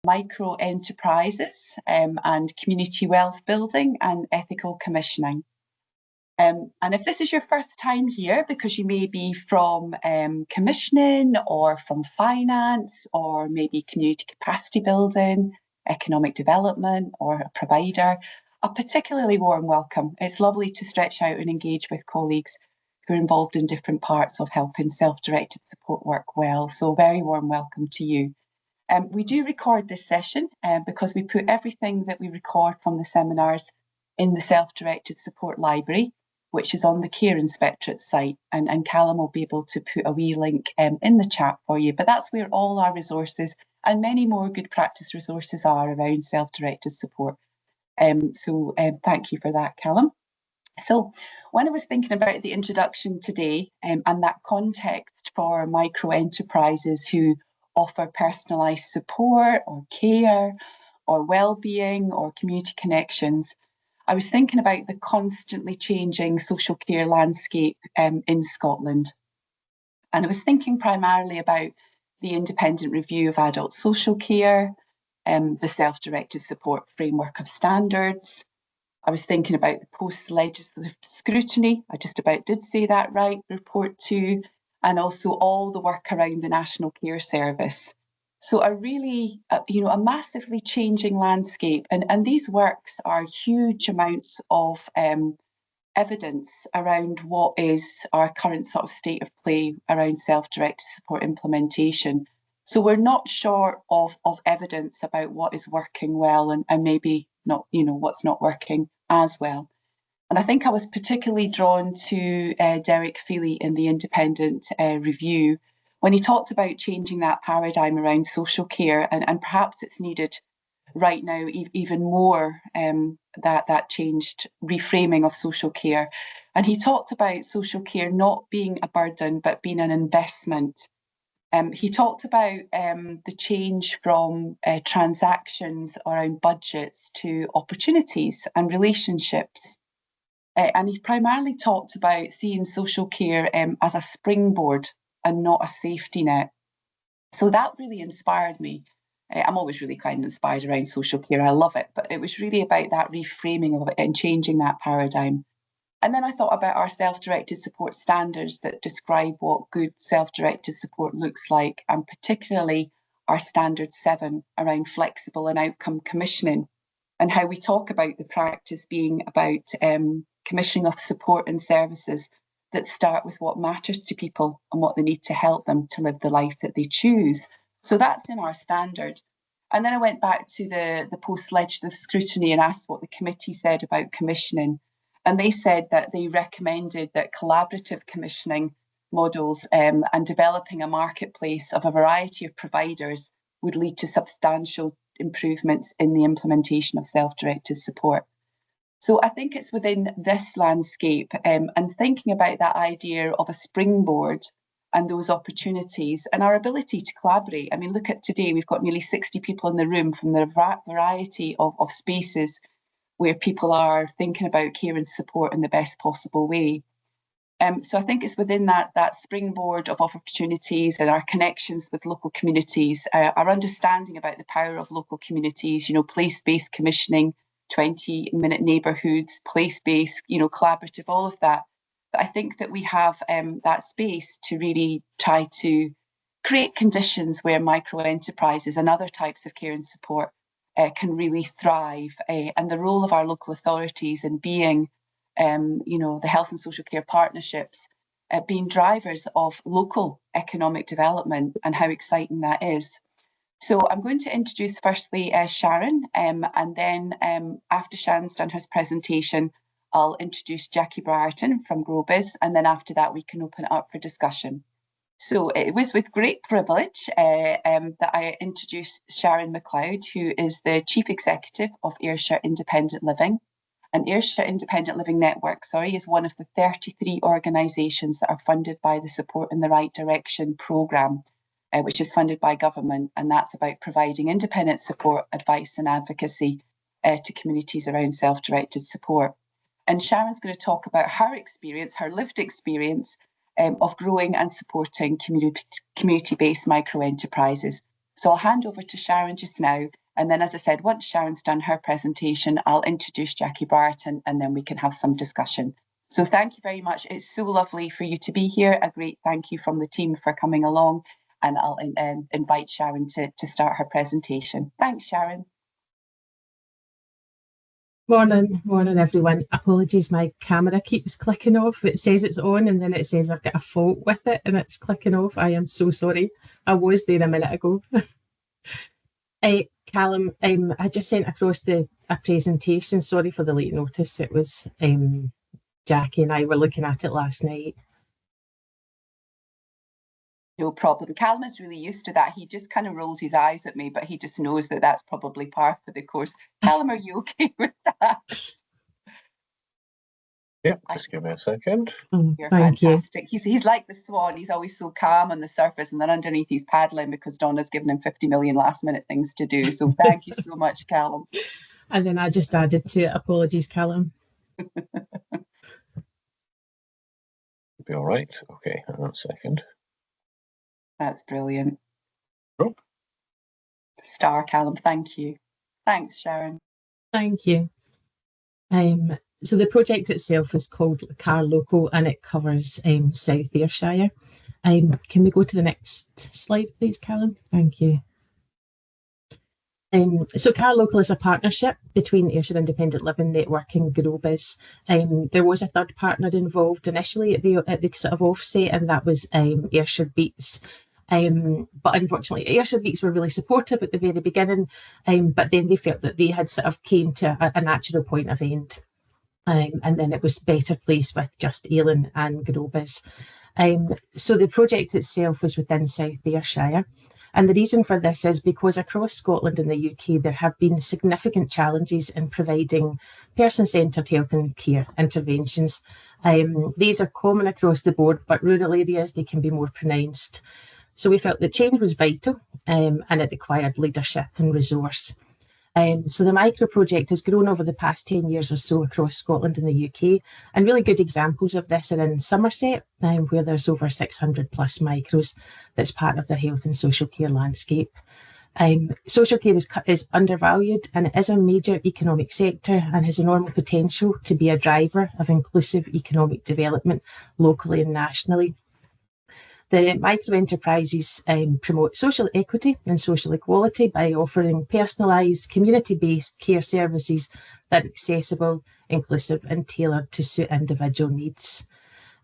micro enterprises and community wealth building and ethical commissioning. And if this is your first time here, because you may be from commissioning or from finance or maybe community capacity building, economic development or a provider, a particularly warm welcome. It's lovely to stretch out and engage with colleagues who are involved in different parts of helping self-directed support work well. So very warm welcome to you. We do record this session because we put everything that we record from the seminars in the self-directed support library, which is on the CAyr Inspectorate site, and Callum will be able to put a wee link in the chat for you. But that's where all our resources and many more good practice resources are around self-directed support. So thank you for that, Callum. So when I was thinking about the introduction today and that context for micro enterprises who offer personalised support or care or well-being or community connections, I was thinking about the constantly changing social care landscape in Scotland. And I was thinking primarily about the independent review of adult social care, the self-directed support framework of standards. I was thinking about the post-legislative scrutiny, I just about did say that right, report 2, and also all the work around the National Care Service. So a really, a massively changing landscape, and these works are huge amounts of evidence around what is our current sort of state of play around self-directed support implementation. So we're not short of evidence about what is working well and maybe not, what's not working as well. And I think I was particularly drawn to Derek Feely in the independent review when he talked about changing that paradigm around social care, and perhaps it's needed right now even more, that changed reframing of social care. And he talked about social care not being a burden but being an investment. He talked about the change from transactions around budgets to opportunities and relationships. And he primarily talked about seeing social care as a springboard and not a safety net. So that really inspired me. I'm always really quite inspired around social care. I love it, but it was really about that reframing of it and changing that paradigm. And then I thought about our self-directed support standards that describe what good self-directed support looks like, and particularly our standard 7 around flexible and outcome commissioning, and how we talk about the practice being about commissioning of support and services that start with what matters to people and what they need to help them to live the life that they choose. So that's in our standard. And then I went back to the post-legislative scrutiny and asked what the committee said about commissioning. And they said that they recommended that collaborative commissioning models and developing a marketplace of a variety of providers would lead to substantial improvements in the implementation of self-directed support. So I think it's within this landscape and thinking about that idea of a springboard and those opportunities and our ability to collaborate. I mean, look at today, we've got nearly 60 people in the room from the variety of spaces where people are thinking about care and support in the best possible way. So I think it's within that springboard of opportunities and our connections with local communities, our understanding about the power of local communities, place-based commissioning, 20-minute neighbourhoods, place-based, collaborative, all of that. But I think that we have that space to really try to create conditions where micro enterprises and other types of care and support can really thrive, and the role of our local authorities in being, the health and social care partnerships, being drivers of local economic development, and how exciting that is. So I'm going to introduce firstly Sharon, and then after Sharon's done her presentation, I'll introduce Jackie Brierton from GrowBiz, and then after that we can open it up for discussion. So it was with great privilege that I introduced Sharon McLeod, who is the Chief Executive of Ayrshire Independent Living. And Ayrshire Independent Living Network, is one of the 33 organisations that are funded by the Support in the Right Direction programme, which is funded by government, and that's about providing independent support, advice and advocacy to communities around self-directed support. And Sharon's going to talk about her experience, her lived experience of growing and supporting community-based micro-enterprises. So I'll hand over to Sharon just now. And then, as I said, once Sharon's done her presentation, I'll introduce Jackie Brierton and then we can have some discussion. So thank you very much. It's so lovely for you to be here. A great thank you from the team for coming along. And I'll invite Sharon to start her presentation. Thanks, Sharon. Morning everyone. Apologies, my camera keeps clicking off. It says it's on and then it says I've got a fault with it and it's clicking off. I am so sorry. I was there a minute ago. Callum, I just sent across a presentation. Sorry for the late notice. It was Jackie and I were looking at it last night. No problem. Callum is really used to that. He just kind of rolls his eyes at me, but he just knows that that's probably part of the course. Callum, are you okay with that? Yep, just give me a second. You're fantastic. He's like the swan. He's always so calm on the surface, and then underneath he's paddling because Donna's given him 50 million last minute things to do. So thank you so much, Callum. And then I just added to it. Apologies, Callum. Be all right. Okay, hang on a second. That's brilliant. Oh. Star, Callum. Thank you. Thanks, Sharon. Thank you. So the project itself is called CAyr Local and it covers South Ayrshire. Can we go to the next slide, please, Callum? Thank you. So CAyr Local is a partnership between Ayrshire Independent Living Network and GrowBiz. There was a third partner involved initially at the sort of offset, and that was Ayrshire Beats. But unfortunately, Ayrshire Beats were really supportive at the very beginning, but then they felt that they had sort of came to a natural point of end. And then it was better placed with just AILN and GrowBiz. So the project itself was within South Ayrshire. And the reason for this is because across Scotland and the UK, there have been significant challenges in providing person-centred health and care interventions. These are common across the board, but rural areas, they can be more pronounced. So we felt that change was vital and it required leadership and resource. So the micro project has grown over the past 10 years or so across Scotland and the UK, and really good examples of this are in Somerset, where there's over 600 plus micros that's part of the health and social care landscape. Social care is undervalued and it is a major economic sector and has enormous potential to be a driver of inclusive economic development locally and nationally. The micro enterprises promote social equity and social equality by offering personalised, community-based care services that are accessible, inclusive and tailored to suit individual needs.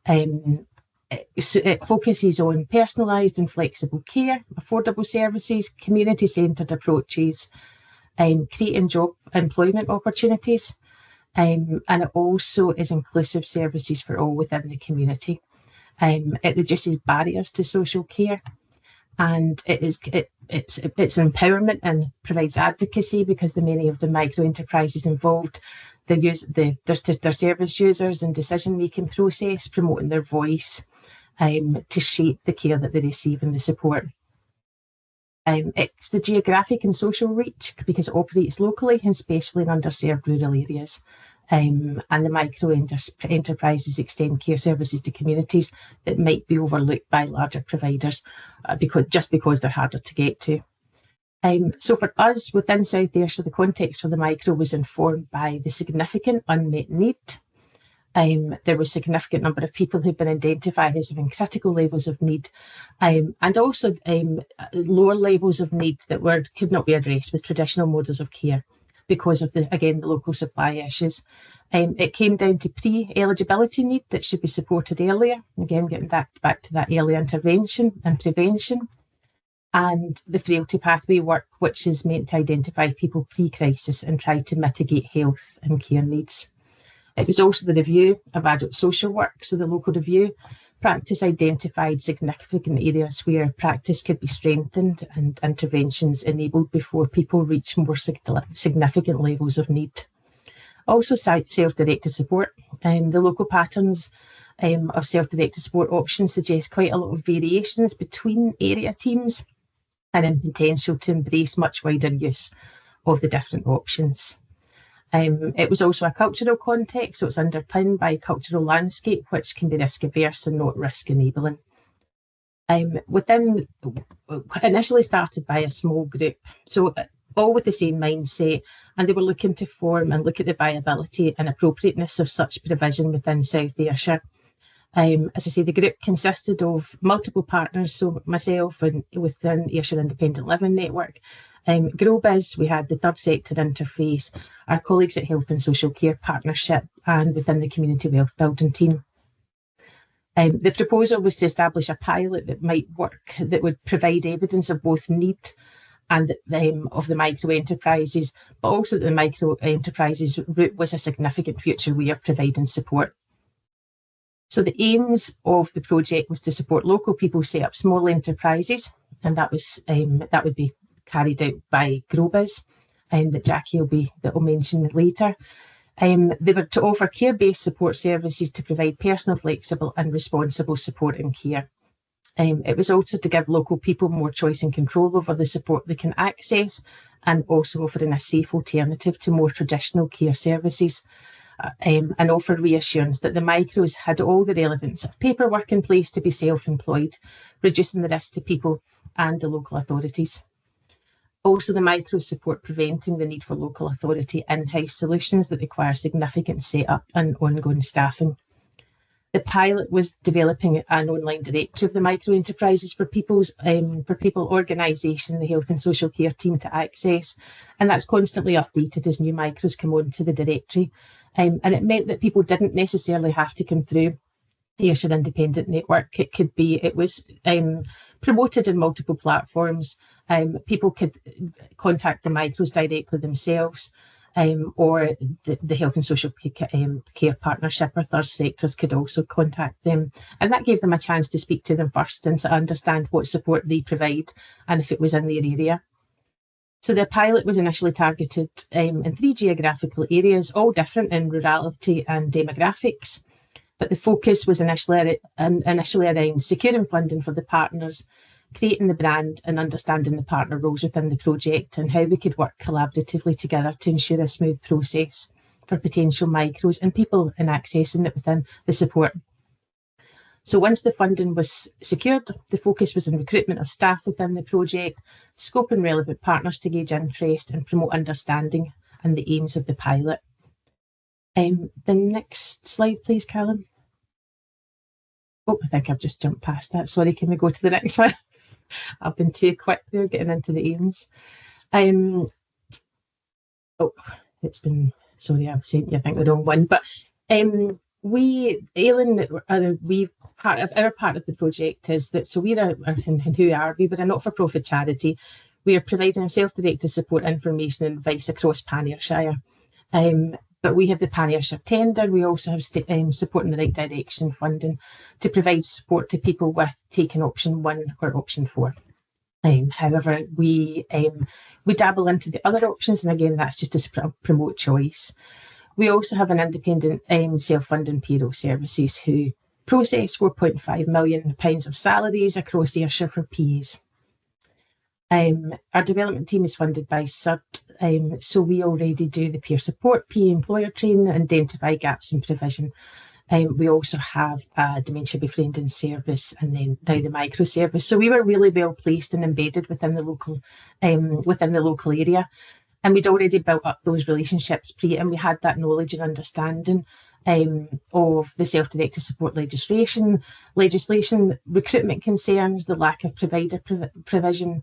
It focuses on personalised and flexible care, affordable services, community-centred approaches, creating job employment opportunities, and it also is inclusive services for all within the community. It reduces barriers to social care, and it's empowerment and provides advocacy because the many of the micro enterprises involved, they use their service users and decision-making process, promoting their voice to shape the care that they receive and the support. It's the geographic and social reach because it operates locally and especially in underserved rural areas. And the micro enterprises extend care services to communities that might be overlooked by larger providers because they're harder to get to. So for us within South Ayrshire, the context for the micro was informed by the significant unmet need. There was a significant number of people who've been identified as having critical levels of need, and also lower levels of need that could not be addressed with traditional models of care, because of the local supply issues. It came down to pre-eligibility need that should be supported earlier, again getting back to that early intervention and prevention, and the frailty pathway work, which is meant to identify people pre-crisis and try to mitigate health and care needs. It was also the review of adult social work, so the local review practice identified significant areas where practice could be strengthened and interventions enabled before people reach more significant levels of need. Also self-directed support. The local patterns of self-directed support options suggest quite a lot of variations between area teams and in potential to embrace much wider use of the different options. It was also a cultural context, so it's underpinned by a cultural landscape which can be risk averse and not risk enabling. Initially started by a small group, so all with the same mindset, and they were looking to form and look at the viability and appropriateness of such provision within South Ayrshire. As I say, the group consisted of multiple partners, so myself and within Ayrshire Independent Living Network, GrowBiz, we had the third sector interface, our colleagues at Health and Social Care Partnership, and within the Community Wealth Building team. The proposal was to establish a pilot that might work, that would provide evidence of both need and of the micro enterprises, but also that the micro enterprises route was a significant future way of providing support. So the aims of the project was to support local people set up small enterprises, and that would be carried out by GrowBiz, that Jackie will mention later. They were to offer care-based support services to provide personal, flexible and responsible support and care. It was also to give local people more choice and control over the support they can access, and also offering a safe alternative to more traditional care services, and offer reassurance that the micros had all the relevant paperwork in place to be self-employed, reducing the risk to people and the local authorities. Also, the micros support preventing the need for local authority in-house solutions that require significant setup and ongoing staffing. The pilot was developing an online directory of the micro enterprises for people organisation, the health and social care team to access, and that's constantly updated as new micros come onto the directory. And it meant that people didn't necessarily have to come through the Ayrshire Independent Network. It was promoted in multiple platforms. People could contact the micros directly themselves, or the Health and Social Care Partnership or third sectors could also contact them. And that gave them a chance to speak to them first and to understand what support they provide and if it was in their area. So the pilot was initially targeted in 3 geographical areas, all different in rurality and demographics. But the focus was initially around securing funding for the partners, creating the brand and understanding the partner roles within the project and how we could work collaboratively together to ensure a smooth process for potential micros and people in accessing it within the support. So once the funding was secured, the focus was on recruitment of staff within the project, scoping relevant partners to gauge interest and promote understanding and the aims of the pilot. The next slide, please, Callum. Oh, I think I've just jumped past that. Sorry, can we go to the next one? I've been too quick there getting into the aims. Oh, it's been, sorry, I've sent you, I think, the wrong one. But AILN, our part of the project is that, so we were a not-for-profit charity. We are providing self-directed support, information and advice across Ayrshire. But we have the Ayrshire tender. We also have support in the right direction funding to provide support to people with taking option 1 or option 4. However, we dabble into the other options, and again, that's just to promote choice. We also have an independent self-funding payroll services who process £4.5 million of salaries across Ayrshire for PAs. Our development team is funded by CERT, so we already do the peer support, PA employer training, identify gaps in provision. We also have a dementia befriending service and then now the micro service. So we were really well placed and embedded within the local area. And we'd already built up those relationships and we had that knowledge and understanding of the self-directed support legislation, recruitment concerns, the lack of provider provision.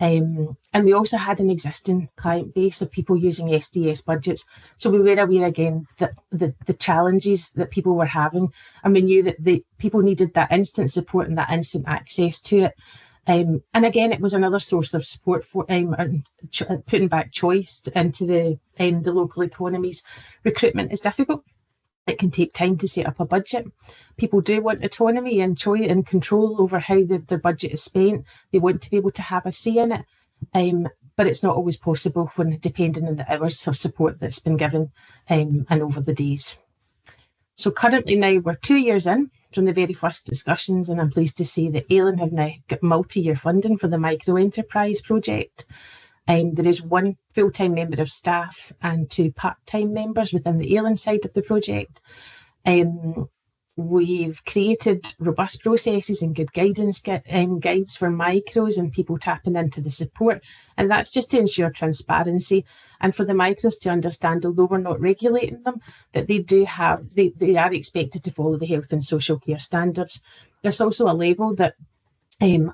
And we also had an existing client base of people using SDS budgets. So we were aware again that the challenges that people were having, and we knew that the people needed that instant support and that instant access to it. And again, it was another source of support for putting back choice into the local economies. Recruitment is difficult. It can take time to set up a budget. People do want autonomy and choice and control over how their budget is spent. They want to be able to have a say in it, but it's not always possible when depending on the hours of support that's been given and over the days. So currently now we're 2 years in from the very first discussions, and I'm pleased to say that AILN have now got multi-year funding for the micro enterprise project. There is 1 full-time member of staff and 2 part-time members within the AILN side of the project. We've created robust processes and good guidance guides for micros and people tapping into the support. And that's just to ensure transparency and for the micros to understand, although we're not regulating them, that they are expected to follow the health and social care standards. There's also a level that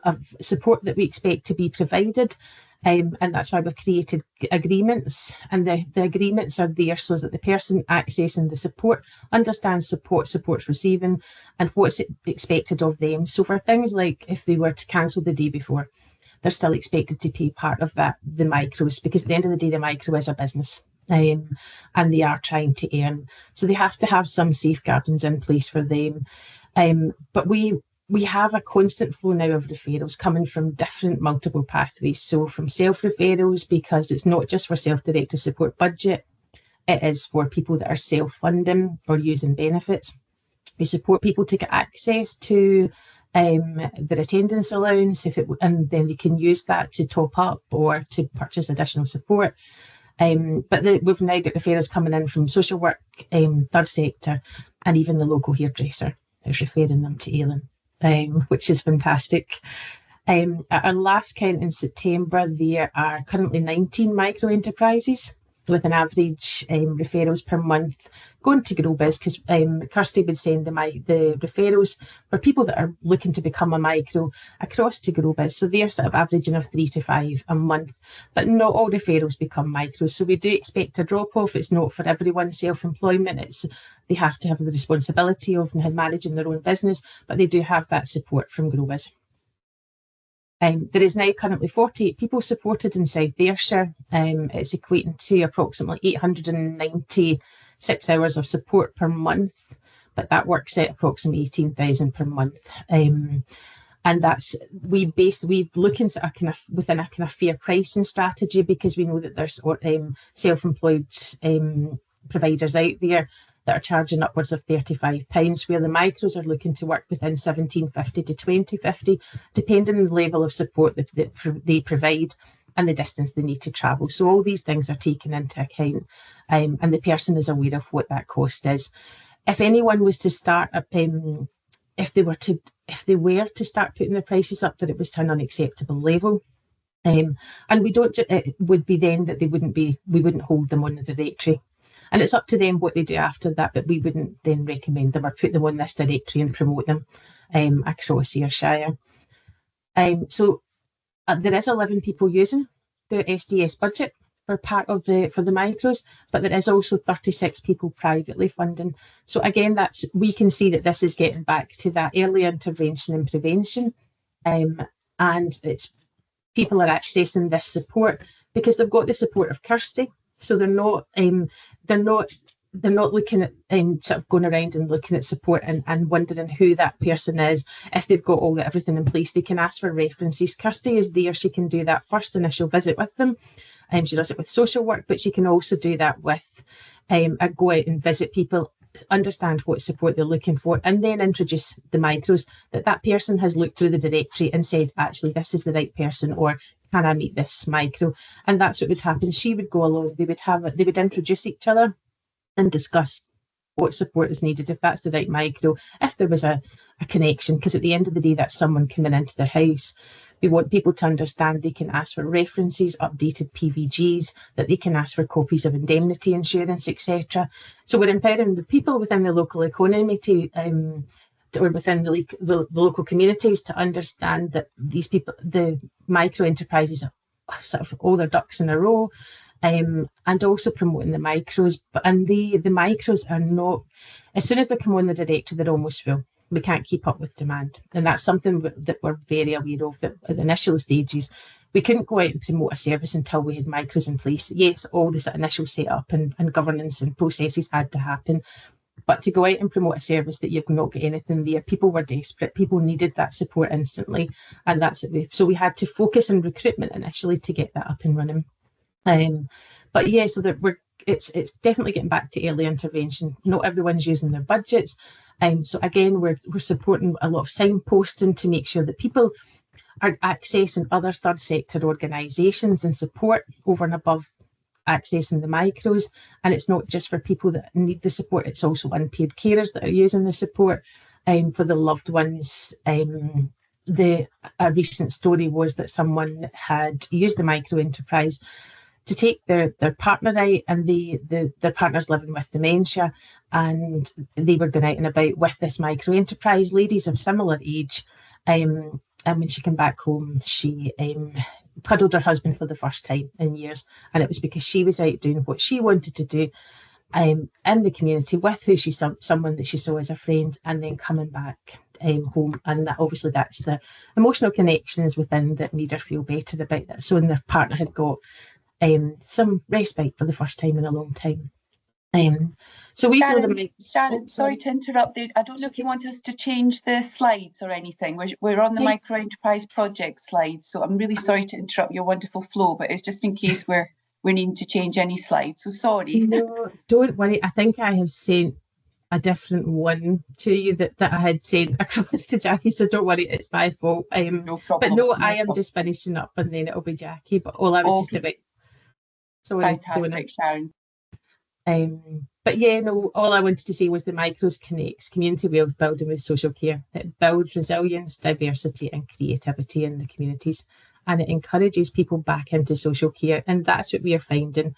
of support that we expect to be provided. And that's why we've created agreements, and the agreements are there so that the person accessing the support understands support's receiving and what's expected of them. So for things like if they were to cancel the day before, they're still expected to pay part of that, the micros, because at the end of the day, the micro is a business. And they are trying to earn. So they have to have some safeguardings in place for them. But we have a constant flow now of referrals coming from different multiple pathways. So from self-referrals, because it's not just for self-directed support budget, it is for people that are self-funding or using benefits. We support people to get access to their attendance allowance, and then they can use that to top up or to purchase additional support. But we've now got referrals coming in from social work, third sector, and even the local hairdresser is referring them to AILN. Which is fantastic. At our last count in September, there are currently 19 micro enterprises with an average referrals per month going to GrowBiz, because Kirsty would send the referrals for people that are looking to become a micro across to GrowBiz. So they're sort of averaging of 3 to 5 a month, but not all referrals become micros. So we do expect a drop off. It's not for everyone. Self-employment, they have to have the responsibility of managing their own business, but they do have that support from GrowBiz. There is now currently 48 people supported in South Ayrshire. It's equating to approximately 896 hours of support per month, but that works out approximately 18,000 per month. And that's we've looking at within a kind of fair pricing strategy, because we know that there's self-employed providers out there that are charging upwards of £35, where the micros are looking to work within £17.50 to £20.50, depending on the level of support that they provide and the distance they need to travel. So all these things are taken into account, and the person is aware of what that cost is. If anyone was to start, if they were to start putting the prices up, that it was to an unacceptable level. And it would be then that we wouldn't hold them on the directory. And it's up to them what they do after that, but we wouldn't then recommend them or put them on this directory and promote them across Ayrshire. So there is 11 people using the SDS budget for the micros, but there is also 36 people privately funding. So again, we can see that this is getting back to that early intervention and prevention, and it's people are accessing this support because they've got the support of Kirsty. So they're not looking at sort of going around and looking at support and wondering who that person is. If they've got everything in place, they can ask for references. Kirsty is there; she can do that first initial visit with them. She does it with social work, but she can also do that with go out and visit people, understand what support they're looking for, and then introduce the micros that person has looked through the directory and said, actually, this is the right person, or can I meet this micro? And that's what would happen. She would go along, they would introduce each other and discuss what support is needed, if that's the right micro, if there was a connection, because at the end of the day, that's someone coming into their house. We want people to understand they can ask for references, updated PVGs, that they can ask for copies of indemnity insurance, etc. So we're empowering the people within the local economy or within the local communities to understand that these people, the micro enterprises, are sort of all their ducks in a row, and also promoting the micros. And the micros are not, as soon as they come on the directory, they're almost full. We can't keep up with demand. And that's something that we're very aware of, that at the initial stages, we couldn't go out and promote a service until we had micros in place. Yes, all this initial setup and governance and processes had to happen. But to go out and promote a service that you've not got anything there, people were desperate. People needed that support instantly. And that's it. So we had to focus on recruitment initially to get that up and running. But yeah, so that it's definitely getting back to early intervention. Not everyone's using their budgets. So again, we're supporting a lot of signposting to make sure that people are accessing other third sector organisations and support over and above accessing the micros, and it's not just for people that need the support, it's also unpaid carers that are using the support for the loved ones. A recent story was that someone had used the micro enterprise to take their partner out, and their partner's living with dementia, and they were going out and about with this micro enterprise, ladies of similar age, and when she came back home, she cuddled her husband for the first time in years, and it was because she was out doing what she wanted to do in the community with who someone that she saw as a friend, and then coming back home, and that obviously that's the emotional connections within that made her feel better about that. So, and their partner had got some respite for the first time in a long time. So we Sharon, feel Sharon, sorry to interrupt there. I don't know if you want us to change the slides or anything. We're on the micro enterprise project slides, so I'm really sorry to interrupt your wonderful flow, but it's just in case we're needing to change any slides. So sorry. No, don't worry. I think I have sent a different one to you that I had sent across to Jackie, so don't worry, it's my fault. No problem. But no, I am just finishing up, and then it'll be Jackie. But all I was just about. Sorry, fantastic, Sharon. But yeah, no, all I wanted to say was the micros connects community wealth building with social care. It builds resilience, diversity and creativity in the communities, and it encourages people back into social care, and that's what we are finding.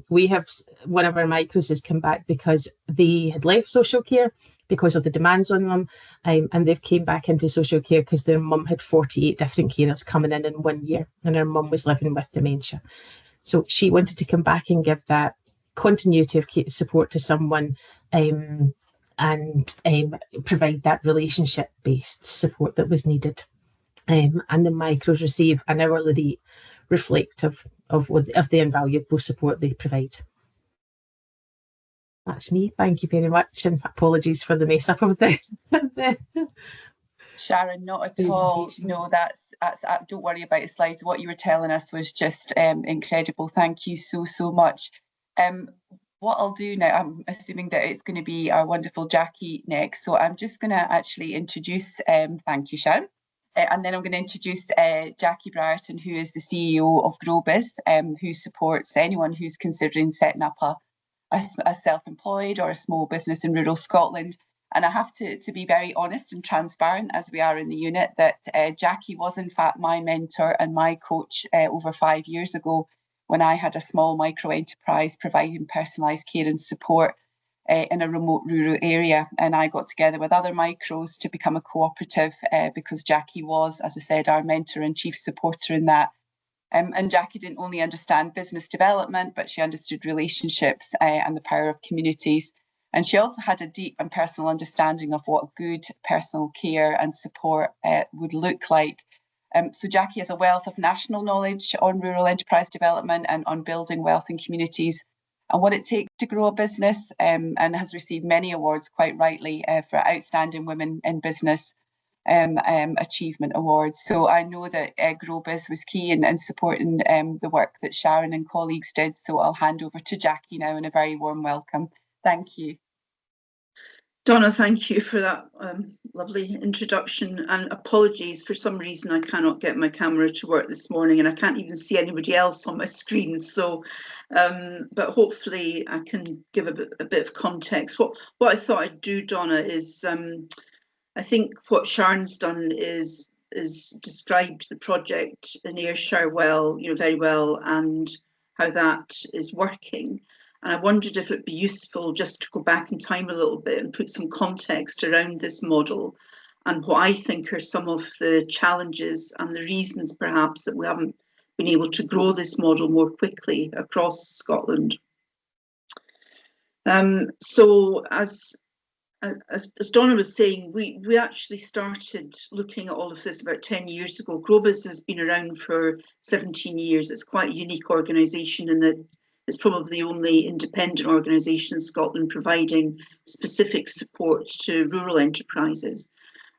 We have one of our micros has come back because they had left social care because of the demands on them, and they've came back into social care because their mum had 48 different carers coming in 1 year, and her mum was living with dementia. So she wanted to come back and give that continuity of support to someone, and provide that relationship-based support that was needed. And the micros receive an hourly rate reflective of the invaluable support they provide. That's me. Thank you very much, and apologies for the mess up of the Sharon, not at all. No, that's don't worry about the slides. What you were telling us was just incredible. Thank you so much. What I'll do now, I'm assuming that it's going to be our wonderful Jackie next. So I'm just going to actually introduce, thank you, Sharon. And then I'm going to introduce Jackie Brierton, who is the CEO of GrowBiz, who supports anyone who's considering setting up a self-employed or a small business in rural Scotland. And I have to be very honest and transparent, as we are in the unit, that Jackie was in fact my mentor and my coach over 5 years ago, when I had a small micro enterprise providing personalised care and support in a remote rural area. And I got together with other micros to become a cooperative because Jackie was, as I said, our mentor and chief supporter in that. And Jackie didn't only understand business development, but she understood relationships and the power of communities. And she also had a deep and personal understanding of what good personal care and support would look like. So Jackie has a wealth of national knowledge on rural enterprise development and on building wealth in communities and what it takes to grow a business, and has received many awards, quite rightly, for Outstanding Women in Business Achievement Awards. So I know that GrowBiz was key in supporting the work that Sharon and colleagues did. So I'll hand over to Jackie now, and a very warm welcome. Thank you. Donna, thank you for that lovely introduction, and apologies, for some reason I cannot get my camera to work this morning and I can't even see anybody else on my screen, so but hopefully I can give a bit of context. What I thought I'd do, Donna, is I think what Sharon's done is described the project in Ayrshire well, very well, and how that is working. And I wondered if it'd be useful just to go back in time a little bit and put some context around this model and what I think are some of the challenges and the reasons perhaps that we haven't been able to grow this model more quickly across Scotland. So as Donna was saying, we actually started looking at all of this about 10 years ago. GrowBiz has been around for 17 years. It's quite a unique organisation in that it's probably the only independent organisation in Scotland providing specific support to rural enterprises.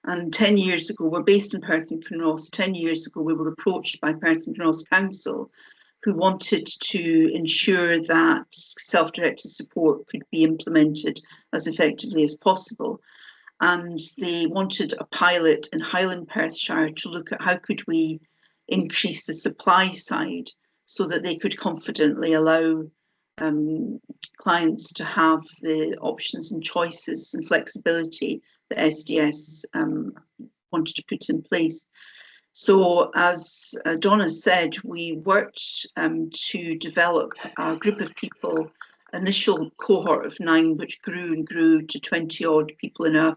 And 10 years ago, we're based in Perth and Kinross. 10 years ago, we were approached by Perth and Kinross Council, who wanted to ensure that self-directed support could be implemented as effectively as possible. And they wanted a pilot in Highland Perthshire to look at how could we increase the supply side so that they could confidently allow clients to have the options and choices and flexibility that SDS wanted to put in place. So as Donna said, we worked to develop a group of people, initial cohort of 9, which grew and grew to 20 odd people in a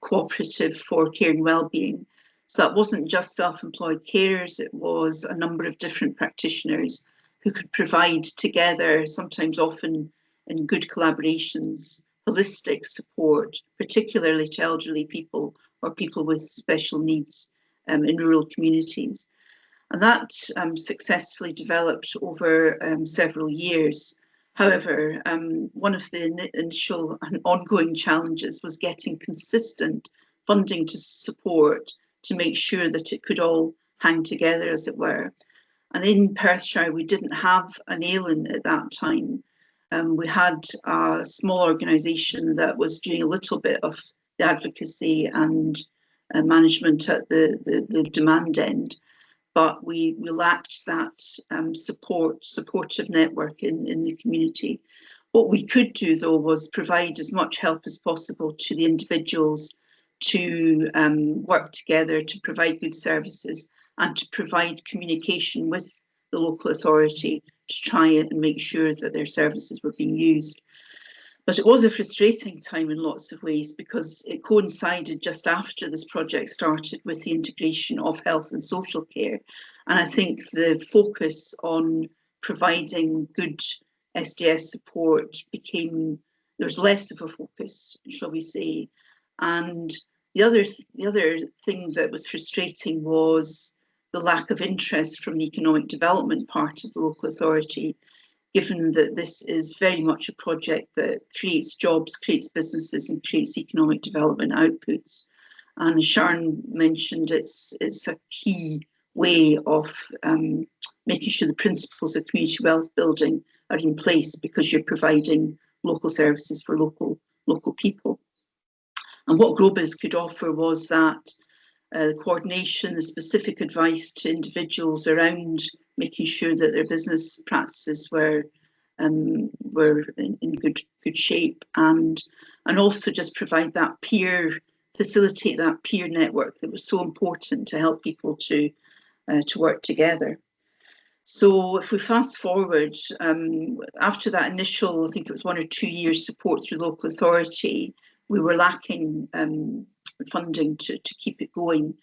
cooperative for care and wellbeing. So that wasn't just self-employed carers, it was a number of different practitioners who could provide together, sometimes often in good collaborations, holistic support, particularly to elderly people or people with special needs in rural communities. And that successfully developed over several years. However, one of the initial and ongoing challenges was getting consistent funding to support to make sure that it could all hang together, as it were. And in Perthshire, we didn't have an AILN at that time. We had a small organisation that was doing a little bit of the advocacy and management at the demand end, but we lacked that supportive network in the community. What we could do, though, was provide as much help as possible to the individuals to work together to provide good services and to provide communication with the local authority to try and make sure that their services were being used. But it was a frustrating time in lots of ways because it coincided just after this project started with the integration of health and social care. And I think the focus on providing good SDS support became, there was less of a focus, shall we say. And the other thing that was frustrating was the lack of interest from the economic development part of the local authority, given that this is very much a project that creates jobs, creates businesses and creates economic development outputs. And as Sharon mentioned, it's a key way of making sure the principles of community wealth building are in place because you're providing local services for local people. And what GrowBiz could offer was that the coordination, the specific advice to individuals around making sure that their business practices were in good shape, and also just provide that facilitate that peer network that was so important to help people to work together. So if we fast forward, after that initial, I think it was 1 or 2 years support through local authority, we were lacking funding to keep it going.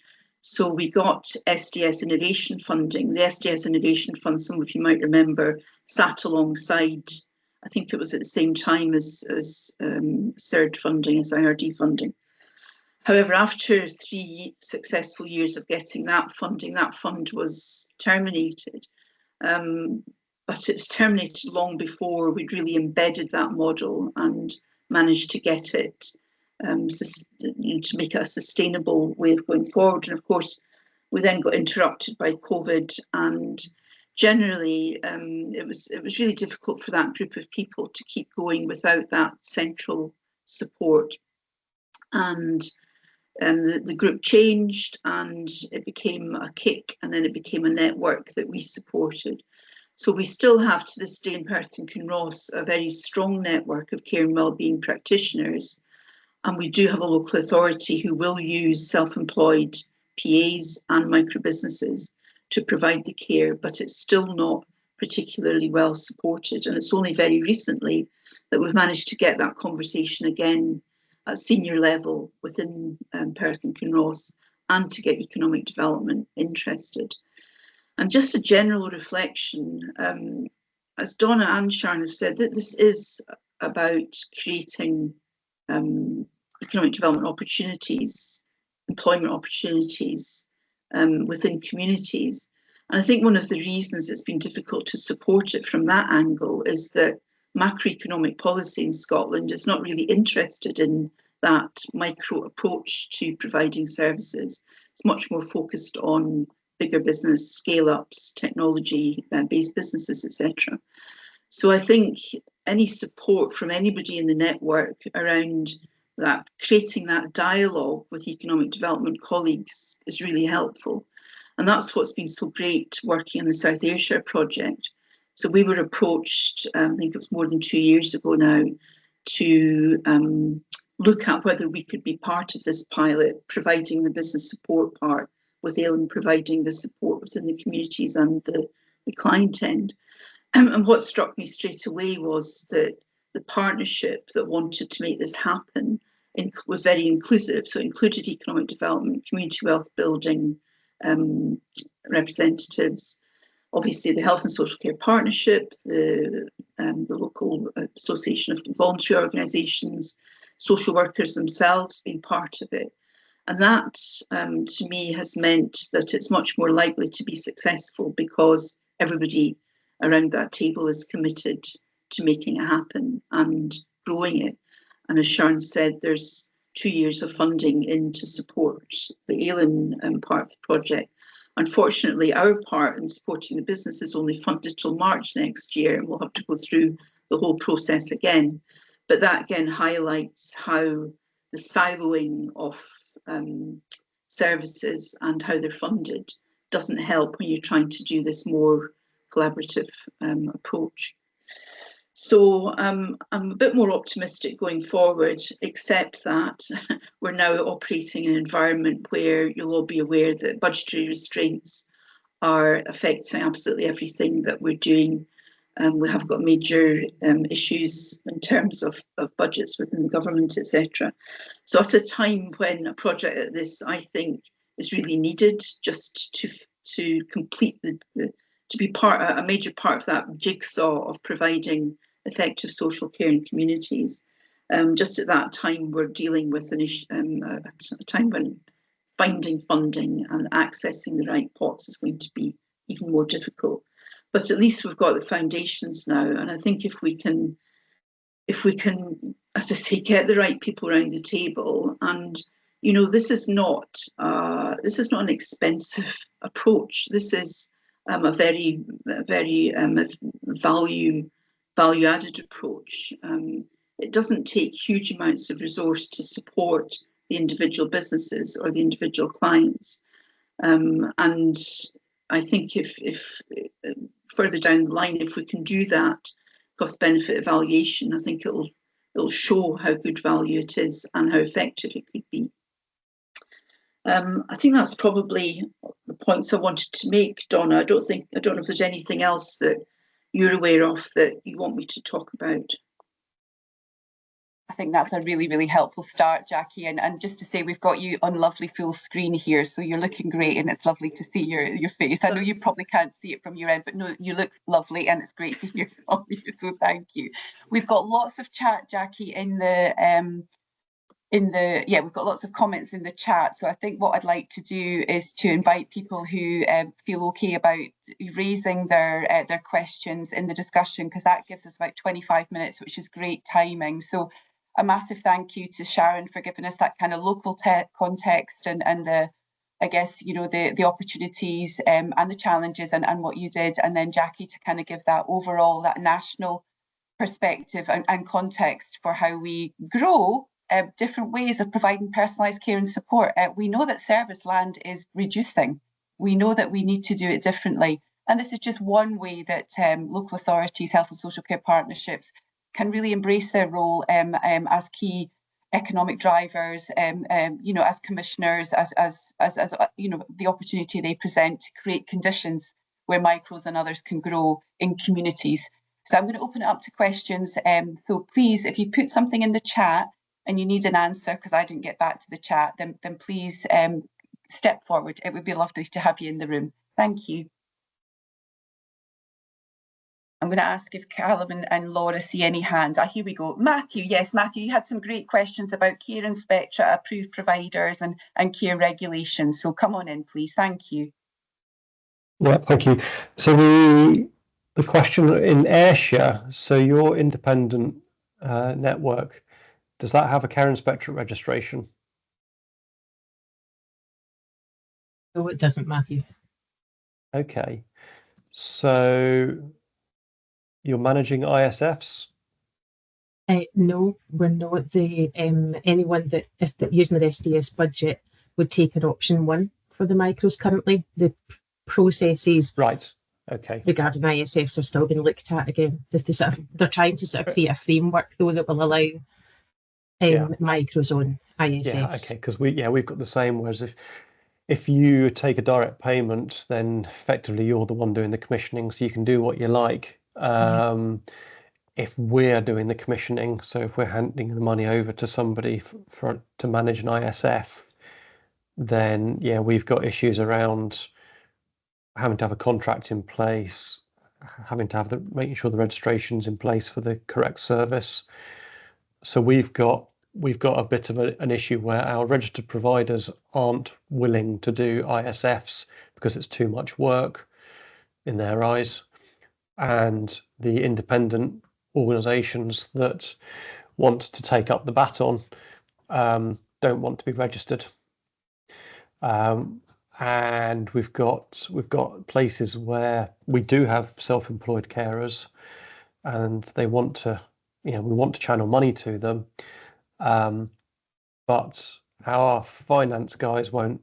So we got SDS Innovation funding. The SDS Innovation Fund, some of you might remember, sat alongside, I think it was at the same time as CERD funding, as IRD funding. However, after 3 successful years of getting that funding, that fund was terminated. But it was terminated long before we'd really embedded that model and managed to get it to make it a sustainable way of going forward. And of course, we then got interrupted by COVID, and generally it was really difficult for that group of people to keep going without that central support. And the group changed and it became a CAyr, and then it became a network that we supported. So we still have to this day in Perth and Kinross a very strong network of care and wellbeing practitioners. And we do have a local authority who will use self-employed PAs and micro businesses to provide the care, but it's still not particularly well supported. And it's only very recently that we've managed to get that conversation again at senior level within Perth and Kinross, and to get economic development interested. And just a general reflection, as Donna and Sharon have said, that this is about creating economic development opportunities, employment opportunities within communities. And I think one of the reasons it's been difficult to support it from that angle is that macroeconomic policy in Scotland is not really interested in that micro approach to providing services. It's much more focused on bigger business, scale-ups, technology-based businesses, etc. So I think any support from anybody in the network around that, creating that dialogue with economic development colleagues, is really helpful. And that's what's been so great working on the South Ayrshire project. So we were approached, I think it was more than 2 years ago now, to look at whether we could be part of this pilot, providing the business support part, with AILN providing the support within the communities and the client end. And what struck me straight away was that the partnership that wanted to make this happen was very inclusive. So it included economic development, community wealth building representatives, obviously the Health and Social Care Partnership, the local association of voluntary organisations, social workers themselves being part of it. And that, to me, has meant that it's much more likely to be successful because everybody around that table is committed to making it happen and growing it. And as Sharon said, there's 2 years of funding in to support the AILN part of the project. Unfortunately, our part in supporting the business is only funded till March next year, and we'll have to go through the whole process again. But that again highlights how the siloing of services and how they're funded doesn't help when you're trying to do this more collaborative approach. So I'm a bit more optimistic going forward, except that we're now operating in an environment where you'll all be aware that budgetary restraints are affecting absolutely everything that we're doing. We have got major issues in terms of budgets within the government, etc. So at a time when a project like this, I think, is really needed just to complete to be a major part of that jigsaw of providing effective social care in communities. Just at that time, we're dealing with an issue, a time when finding funding and accessing the right pots is going to be even more difficult. But at least we've got the foundations now, and I think if we can, as I say, get the right people around the table, and you know, this is not an expensive approach. This is a very value added approach. It doesn't take huge amounts of resource to support the individual businesses or the individual clients, and I think if further down the line, if we can do that cost benefit evaluation, I think it'll show how good value it is and how effective it could be. I think that's probably the points I wanted to make, Donna. I don't know if there's anything else that you're aware of that you want me to talk about. I think that's a really, really helpful start, Jackie. And just to say, we've got you on lovely full screen here, so you're looking great, and it's lovely to see your face. I know you probably can't see it from your end, but no, you look lovely, and it's great to hear from you. So thank you. We've got lots of chat, Jackie, we've got lots of comments in the chat. So I think what I'd like to do is to invite people who feel okay about raising their questions in the discussion, because that gives us about 25 minutes, which is great timing. So a massive thank you to Sharon for giving us that kind of local context and the, I guess, you know, the opportunities and the challenges and what you did, and then Jackie to kind of give that overall, that national perspective and context for how we grow different ways of providing personalised care and support. We know that service land is reducing. We know that we need to do it differently. And this is just one way that local authorities, health and social care partnerships can really embrace their role as key economic drivers, you know, as commissioners, as you know, the opportunity they present to create conditions where micros and others can grow in communities. So I'm going to open it up to questions. So please, if you put something in the chat and you need an answer, because I didn't get back to the chat, then please step forward. It would be lovely to have you in the room. Thank you. I'm going to ask if Callum and Laura see any hands. Here we go. Matthew, yes, Matthew, you had some great questions about CAyr and Spectra, approved providers and CAyr regulations. So come on in, please. Thank you. Yeah, thank you. So the question in Ayrshire, so your independent network, does that have a CAyr and Spectra registration? No, it doesn't, Matthew. Okay. So you're managing ISFs? No, we're not. Anyone that, if they're using their SDS budget, would take an option 1 for the micros currently. The processes Right. Okay. regarding ISFs are still being looked at again. They're trying to sort of create a framework though that will allow micros on ISFs. Yeah. Okay. Because we've got the same. Whereas if you take a direct payment, then effectively you're the one doing the commissioning, so you can do what you like. If we're doing the commissioning, so if we're handing the money over to somebody to manage an ISF, then we've got issues around having to have a contract in place, having to have making sure the registration's in place for the correct service. So we've got a bit of an issue where our registered providers aren't willing to do ISFs because it's too much work in their eyes, and the independent organisations that want to take up the baton don't want to be registered. And we've got places where we do have self-employed carers, and they want to, we want to channel money to them, but our finance guys won't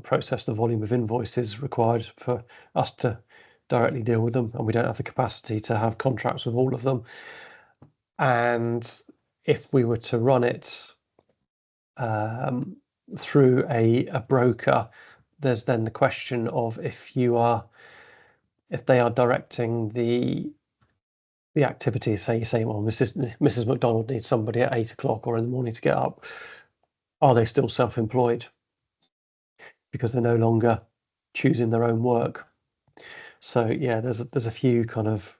process the volume of invoices required for us to directly deal with them, and we don't have the capacity to have contracts with all of them. And if we were to run it through a broker, there's then the question of if they are directing the activity. Say you say, well, Mrs. McDonald needs somebody at 8 o'clock or in the morning to get up. Are they still self-employed because they're no longer choosing their own work? So there's a few kind of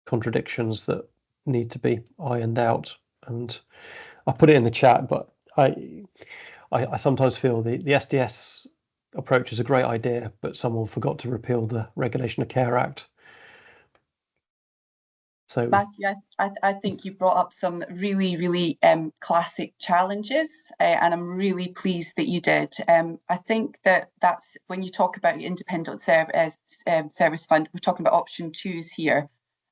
contradictions that need to be ironed out, and I put it in the chat, but I sometimes feel the SDS approach is a great idea, but someone forgot to repeal the Regulation of Care Act. So Matthew, I think you brought up some really, really classic challenges, and I'm really pleased that you did. I think that's when you talk about independent service fund, we're talking about option 2s here.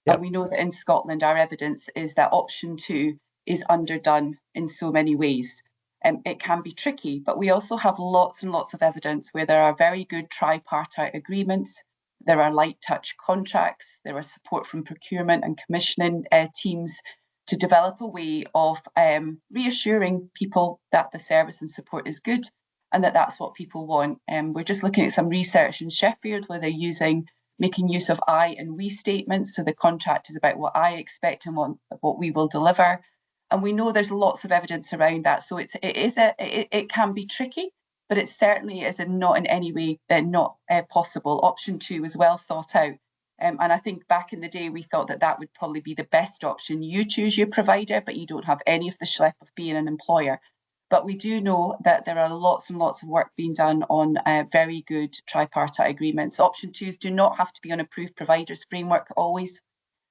Yep. And we know that in Scotland, our evidence is that option 2 is underdone in so many ways. It can be tricky, but we also have lots and lots of evidence where there are very good tripartite agreements. There are light touch contracts. There are support from procurement and commissioning teams to develop a way of reassuring people that the service and support is good and that that's what people want. We're just looking at some research in Sheffield where they're making use of I and we statements. So the contract is about what I expect and what we will deliver. And we know there's lots of evidence around that. So it can be tricky, but it certainly is not in any way not possible. Option 2 is well thought out. And I think back in the day, we thought that would probably be the best option. You choose your provider, but you don't have any of the schlep of being an employer. But we do know that there are lots and lots of work being done on very good tripartite agreements. Option 2s do not have to be on approved providers framework always.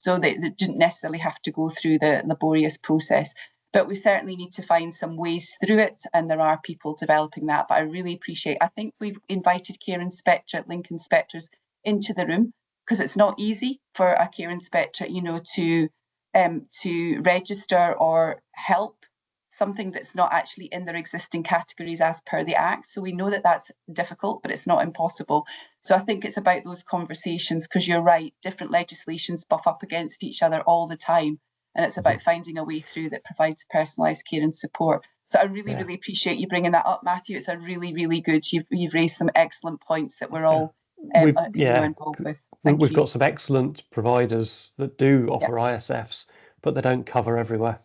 So they didn't necessarily have to go through the laborious process. But we certainly need to find some ways through it, and there are people developing that. But I really appreciate, I think we've invited care inspector, link inspectors into the room, because it's not easy for a care inspector, to register or help something that's not actually in their existing categories as per the Act. So we know that that's difficult, but it's not impossible. So I think it's about those conversations, because you're right, different legislations buff up against each other all the time. And it's about finding a way through that provides personalised care and support. So I really, really appreciate you bringing that up, Matthew. It's a really, really good, you've raised some excellent points that we're all involved with. We've got some excellent providers that do offer ISFs, but they don't cover everywhere.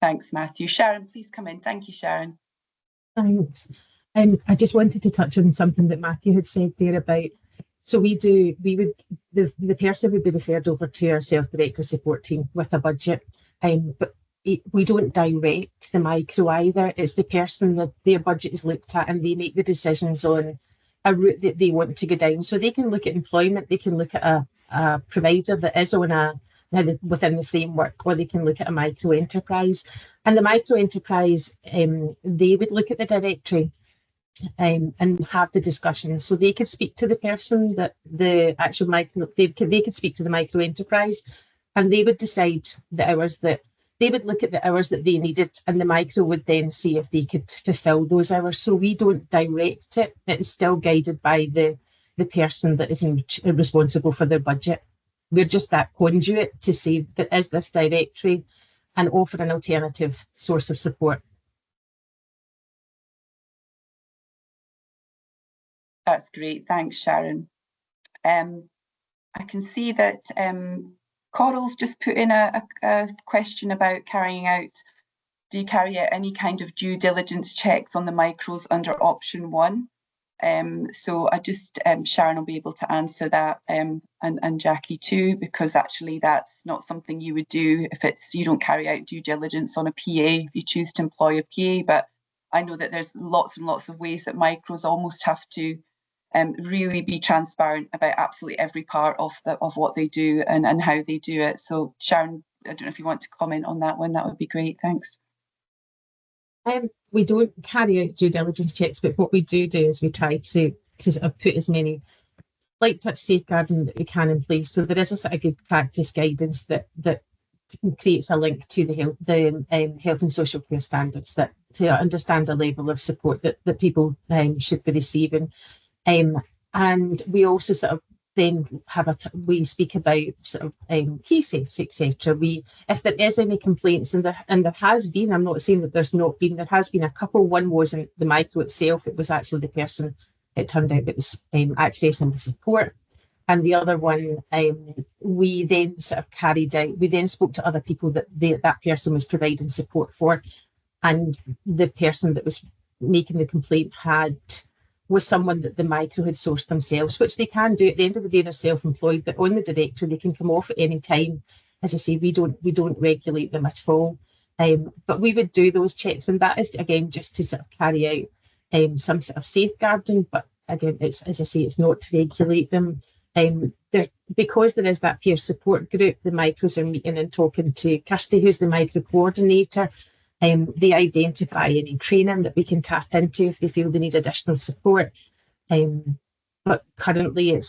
Thanks, Matthew. Sharon, please come in. Thank you, Sharon. Thanks. I just wanted to touch on something that Matthew had said there about, so the person would be referred over to our self-directed support team with a budget, but we don't direct the micro either. It's the person that their budget is looked at, and they make the decisions on a route that they want to go down. So they can look at employment, they can look at a provider that is on within the framework, or they can look at a micro enterprise. And the micro enterprise, they would look at the directory and have the discussion. So they could speak to the person that the actual micro, they could speak to the micro enterprise, and they would decide the hours that they would look at the hours that they needed, and the micro would then see if they could fulfil those hours. So we don't direct it. It is still guided by the person that is responsible for their budget. We're just that conduit to say that is this directory and offer an alternative source of support. That's great. Thanks, Sharon. I can see that Coral's just put in a question about do you carry out any kind of due diligence checks on the micros under option 1? So I just, Sharon will be able to answer that, and Jackie too, because actually that's not something you would do if you don't carry out due diligence on a PA, if you choose to employ a PA. But I know that there's lots and lots of ways that micros almost have to really be transparent about absolutely every part of what they do and how they do it. So Sharon, I don't know if you want to comment on that one, that would be great, thanks. We don't carry out due diligence checks, but what we do is we try to sort of put as many light touch safeguarding that we can in place. So there is a sort of good practice guidance that creates a link to the health and social care standards, that to understand a level of support that people should be receiving. And we also sort of then we speak about sort of key safes, etc. If there is any complaints, and there has been, I'm not saying that there's not been, there has been a couple. One wasn't the micro itself, it was actually the person, it turned out, that was accessing the support. And the other one, we then sort of we then spoke to other people that that person was providing support for, and the person that was making the complaint was someone that the micro had sourced themselves, which they can do. At the end of the day, they're self-employed. They're on the directory. They can come off at any time. As I say, we don't regulate them at all. But we would do those checks, and that is again just to sort of carry out some sort of safeguarding. But again, it's, as I say, it's not to regulate them. Because there is that peer support group, the micros are meeting and talking to Kirsty, who's the micro coordinator. They identify any training that we can tap into if they feel they need additional support. But currently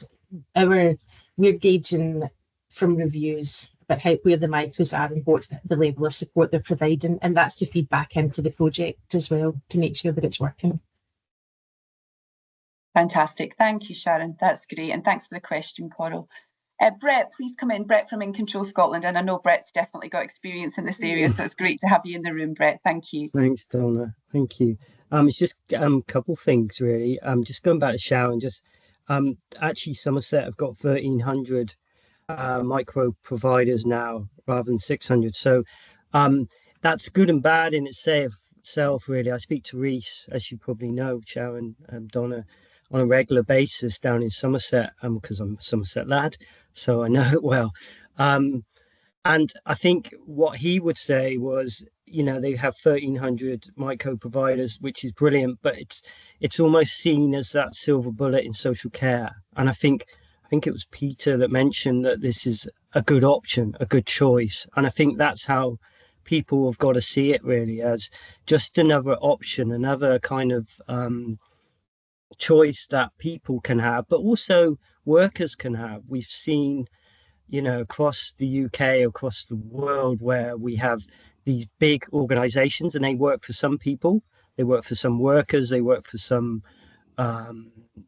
we're gauging from reviews about where the micros are and what's the level of support they're providing, and that's to feed back into the project as well to make sure that it's working. Fantastic, thank you, Sharon. That's great, and thanks for the question, Coral. Brett, please come in. Brett from In Control Scotland, and I know Brett's definitely got experience in this area, so it's great to have you in the room, Brett. Thank you. Thanks, Donna. Thank you. It's just a couple things really. Just going back to Sharon, just actually Somerset have got 1,300 micro providers now rather than 600. So that's good and bad in itself, really. I speak to Reese, as you probably know, Sharon, Donna, on a regular basis down in Somerset, because I'm a Somerset lad, so I know it well. And I think what he would say was, they have 1,300 micro providers, which is brilliant, but it's almost seen as that silver bullet in social care. And I think it was Peter that mentioned that this is a good option, a good choice. And I think that's how people have got to see it, really, as just another option, another kind of choice that people can have, but also workers can have. We've seen, across the UK, across the world, where we have these big organizations and they work for some people, they work for some workers, they work for some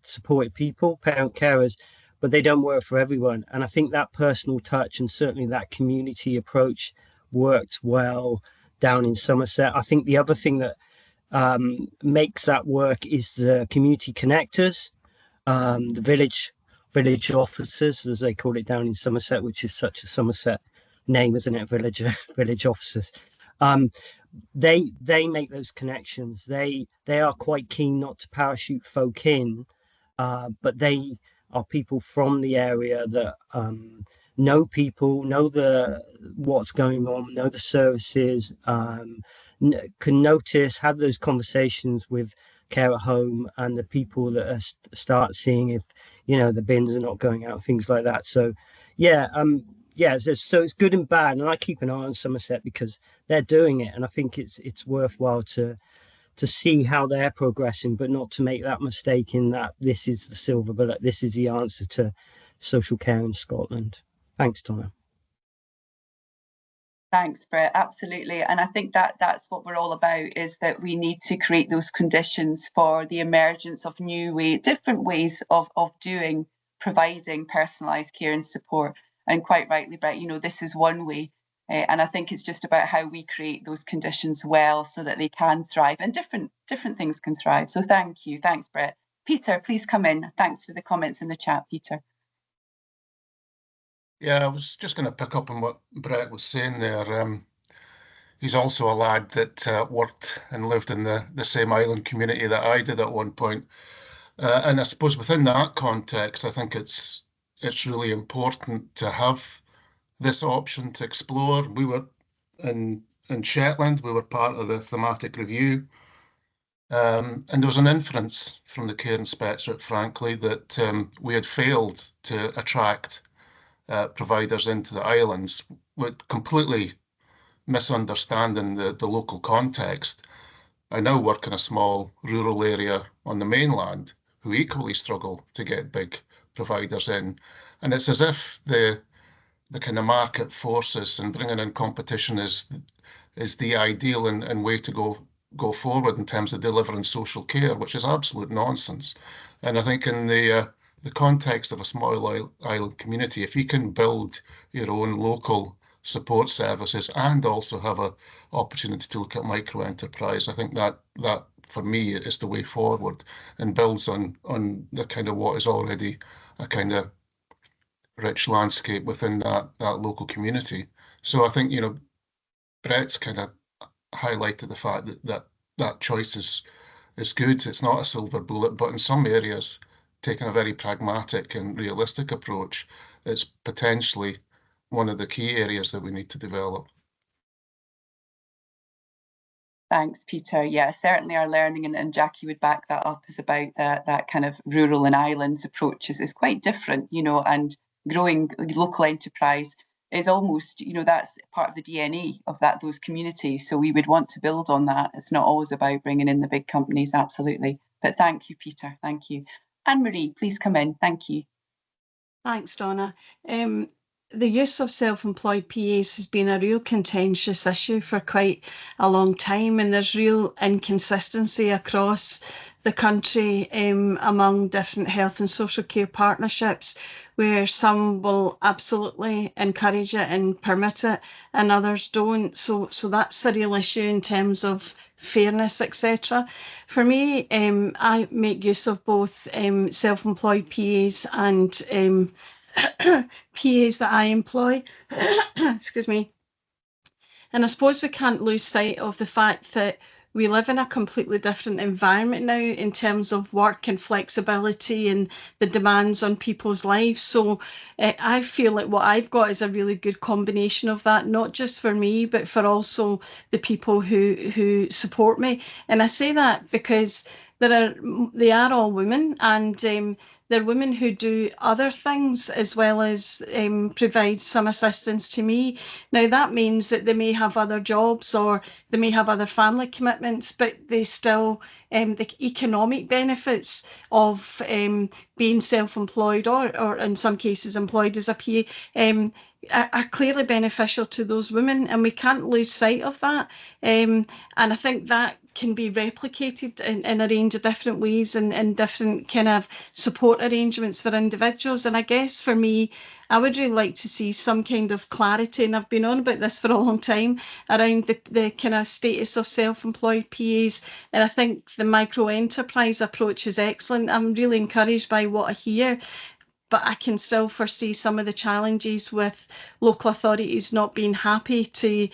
supported people, parent carers, but they don't work for everyone. And I think that personal touch and certainly that community approach worked well down in Somerset. I think the other thing that makes that work is the community connectors, the village officers, as they call it down in Somerset, which is such a Somerset name, isn't it? Village officers. They make those connections. They are quite keen not to parachute folk in, but they are people from the area that know people, know what's going on, know the services, can notice, have those conversations with care at home and the people that start seeing if the bins are not going out, things like that. So so it's good and bad, and I keep an eye on Somerset because they're doing it, and I think it's worthwhile to see how they're progressing, but not to make that mistake in that this is the silver bullet, this is the answer to social care in Scotland. Thanks, Donna. Thanks, Brett. Absolutely. And I think that that's what we're all about, is that we need to create those conditions for the emergence of different ways of providing personalised care and support. And quite rightly, Brett, this is one way. And I think it's just about how we create those conditions well so that they can thrive, and different things can thrive. So thank you. Thanks, Brett. Peter, please come in. Thanks for the comments in the chat, Peter. Yeah, I was just going to pick up on what Brett was saying there. He's also a lad that worked and lived in the same island community that I did at one point. And I suppose within that context, I think it's really important to have this option to explore. We were in Shetland, we were part of the thematic review. And there was an inference from the Care Inspectorate, frankly, that we had failed to attract providers into the islands, with completely misunderstanding the local context. I now work in a small rural area on the mainland who equally struggle to get big providers in. And it's as if the kind of market forces and bringing in competition is the ideal and way to go forward in terms of delivering social care, which is absolute nonsense. And I think in the context of a small island community, if you can build your own local support services and also have an opportunity to look at micro enterprise, I think that for me is the way forward, and builds on the kind of what is already a kind of rich landscape within that local community. So I think, Brett's kind of highlighted the fact that choice is good. It's not a silver bullet, but in some areas, taking a very pragmatic and realistic approach, it's potentially one of the key areas that we need to develop. Thanks, Peter. Yeah, certainly our learning, and Jackie would back that up, is about that kind of rural and islands approaches is quite different, and growing local enterprise is almost, that's part of the DNA of those communities. So we would want to build on that. It's not always about bringing in the big companies, absolutely. But thank you, Peter. Thank you. Anne-Marie, please come in. Thank you. Thanks, Donna. The use of self-employed PAs has been a real contentious issue for quite a long time, and there's real inconsistency across the country among different health and social care partnerships, where some will absolutely encourage it and permit it and others don't. So that's a real issue in terms of fairness, etc. For me, I make use of both self-employed PAs and PAs that I employ. Excuse me. And I suppose we can't lose sight of the fact that we live in a completely different environment now in terms of work and flexibility and the demands on people's lives. So I feel like what I've got is a really good combination of that, not just for me, but for also the people who support me. And I say that because they are all women, and they're women who do other things as well as provide some assistance to me. Now, that means that they may have other jobs or they may have other family commitments, but they still, the economic benefits of being self-employed or in some cases employed as a PA are clearly beneficial to those women, and we can't lose sight of that. And I think that can be replicated in a range of different ways and different kind of support arrangements for individuals. And I guess for me, I would really like to see some kind of clarity, and I've been on about this for a long time, around the kind of status of self-employed PAs. And I think the micro enterprise approach is excellent. I'm really encouraged by what I hear, but I can still foresee some of the challenges with local authorities not being happy to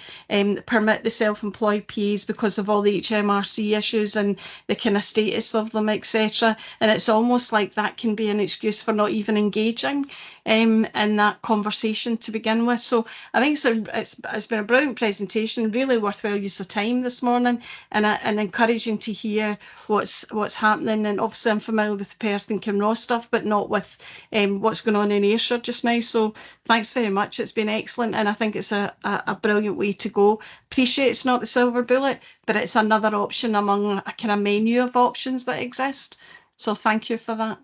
permit the self-employed PAs because of all the HMRC issues and the kind of status of them, etc. And it's almost like that can be an excuse for not even engaging in that conversation to begin with. So I think it's been a brilliant presentation, really worthwhile use of time this morning, and encouraging to hear what's happening. And obviously I'm familiar with the Perth and Kinross stuff, but not with what's going on in Ayrshire just now. So thanks very much. It's been excellent, and I think it's a brilliant way to go. Appreciate it's not the silver bullet, but it's another option among a kind of menu of options that exist. So thank you for that.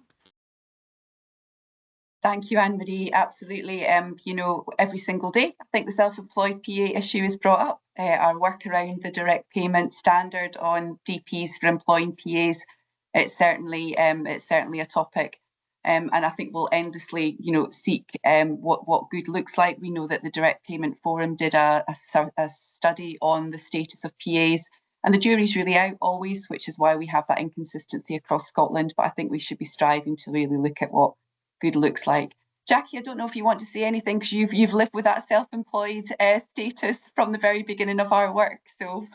Thank you, Anne-Marie. Absolutely. You know, every single day, I think the self-employed PA issue is brought up. Our work around the direct payment standard on DPs for employing PAs, it's certainly a topic. And I think we'll endlessly, you know, seek what good looks like. We know that the Direct Payment Forum did a study on the status of PAs, and the jury's really out always, which is why we have that inconsistency across Scotland. But I think we should be striving to really look at what good looks like. Jackie, I don't know if you want to say anything, because you've lived with that self-employed status from the very beginning of our work. So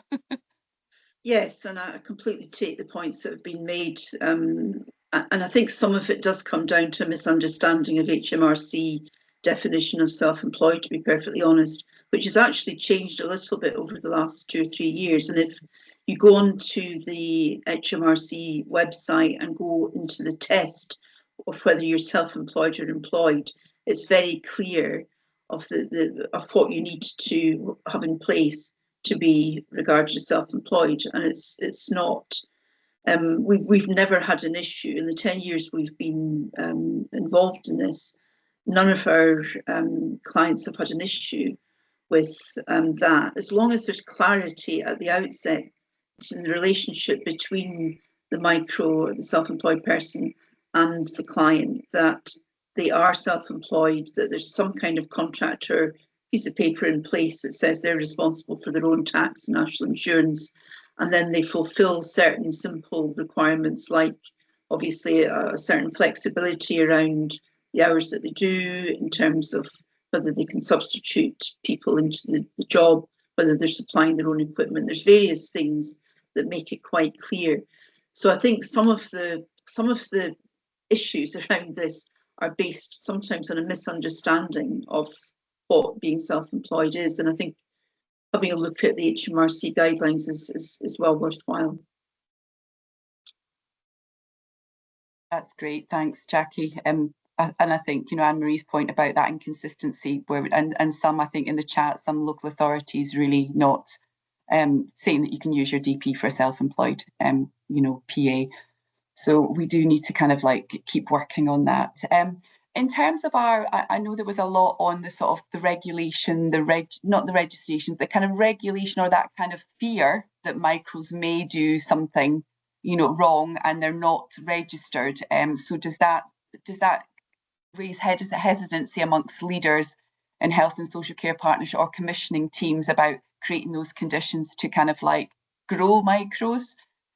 yes, and I completely take the points that have been made, and I think some of it does come down to a misunderstanding of HMRC definition of self-employed, to be perfectly honest, which has actually changed a little bit over the last 2 or 3 years. And if you go onto the HMRC website and go into the test of whether you're self-employed or employed, it's very clear of of what you need to have in place to be regarded as self-employed, and it's not. We've never had an issue in the 10 years we've been involved in this. None of our clients have had an issue with that, as long as there's clarity at the outset in the relationship between the micro or the self-employed person and the client, that they are self-employed, that there's some kind of contract or piece of paper in place that says they're responsible for their own tax and national insurance, and then they fulfill certain simple requirements, like obviously a certain flexibility around the hours that they do, in terms of whether they can substitute people into the job, whether they're supplying their own equipment. There's various things that make it quite clear. So I think some of the issues around this are based sometimes on a misunderstanding of what being self-employed is, and I think having a look at the HMRC guidelines is well worthwhile. that's great. Thanks, Jackie. And I think, you know, Anne-Marie's point about that inconsistency, where and some, I think in the chat, some local authorities really not saying that you can use your DP for a self-employed, you know, PA. So we do need to kind of like keep working on that. In terms of I know there was a lot on the sort of the regulation, not the registration, the kind of regulation, or that kind of fear that micros may do something, you know, wrong and they're not registered. So does that raise hesitancy amongst leaders in health and social care partnership or commissioning teams about creating those conditions to kind of like grow micros?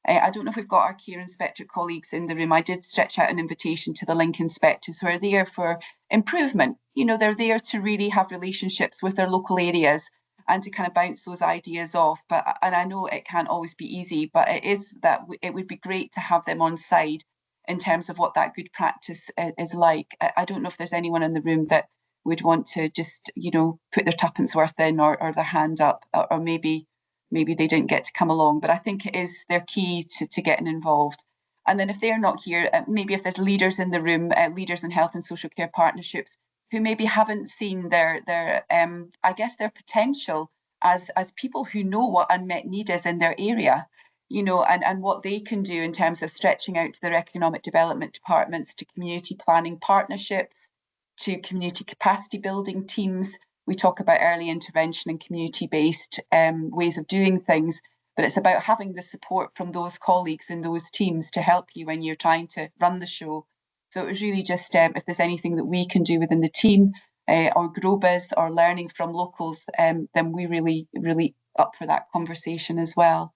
I don't know if we've got our CAyr inspector colleagues in the room. I did stretch out an invitation to the link inspectors who are there for improvement. You know, they're there to really have relationships with their local areas and to kind of bounce those ideas off. And I know it can't always be easy, but it would be great to have them on side in terms of what that good practice is like. I don't know if there's anyone in the room that would want to just, you know, put their tuppence worth in or their hand up, or maybe they didn't get to come along, but I think it is their key to getting involved. And then if they're not here, maybe if there's leaders in the room, leaders in health and social care partnerships who maybe haven't seen their I guess their potential as people who know what unmet need is in their area, you know, and what they can do in terms of stretching out to their economic development departments, to community planning partnerships, to community capacity building teams. We talk about early intervention and community-based ways of doing things, but it's about having the support from those colleagues in those teams to help you when you're trying to run the show. So it was really just if there's anything that we can do within the team or GrowBiz or learning from locals, then we really up for that conversation as well.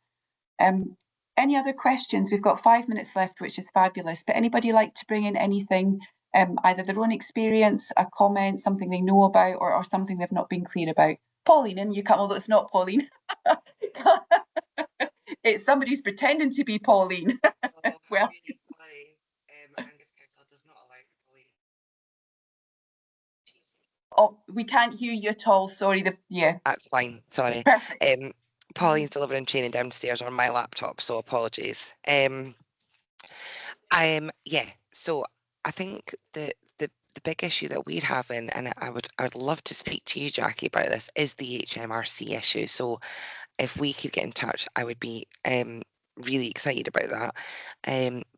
Any other questions? We've got 5 minutes left, which is fabulous, but anybody like to bring in anything, either their own experience, a comment, something they know about, or something they've not been clear about? Pauline, and you come, although it's not Pauline. It's somebody who's pretending to be Pauline. Well, really sorry. Angus Council does not allow Pauline. Oh, we can't hear you at all. Sorry. Yeah. That's fine. Sorry. Perfect. Pauline's delivering training downstairs on my laptop, so apologies. Yeah. So I think the big issue that we're having, and I would love to speak to you, Jackie, about this, is the HMRC issue. So if we could get in touch, I would be really excited about that.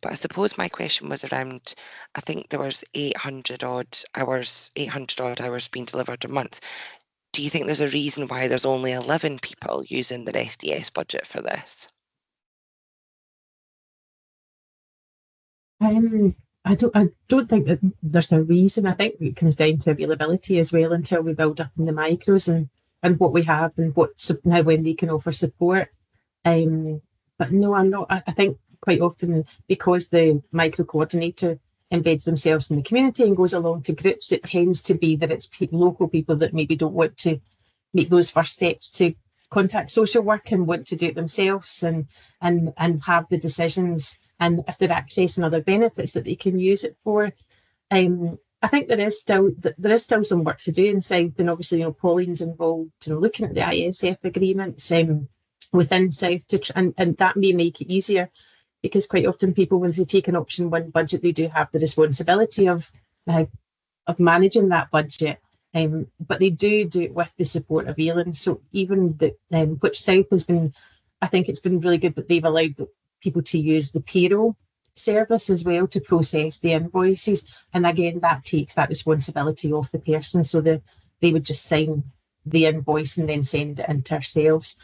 But I suppose my question was around, I think there was 800 odd hours being delivered a month. Do you think there's a reason why there's only 11 people using their SDS budget for this? I don't think that there's a reason. I think it comes down to availability as well until we build up in the micros and what we have and how when they can offer support. But no, I'm not. I think quite often because the micro coordinator embeds themselves in the community and goes along to groups, it tends to be that it's local people that maybe don't want to make those first steps to contact social work and want to do it themselves and have the decisions, and if they're accessing other benefits that they can use it for. I think there is still some work to do in South, and obviously Pauline's involved in looking at the ISF agreements within South and that may make it easier, because quite often people, when they take an option 1 budget, they do have the responsibility of managing that budget. But they do it with the support of AILN. So even which South has been, I think it's been really good that they've allowed people to use the payroll service as well to process the invoices. And again, that takes that responsibility off the person, so that they would just sign the invoice and then send it into ourselves.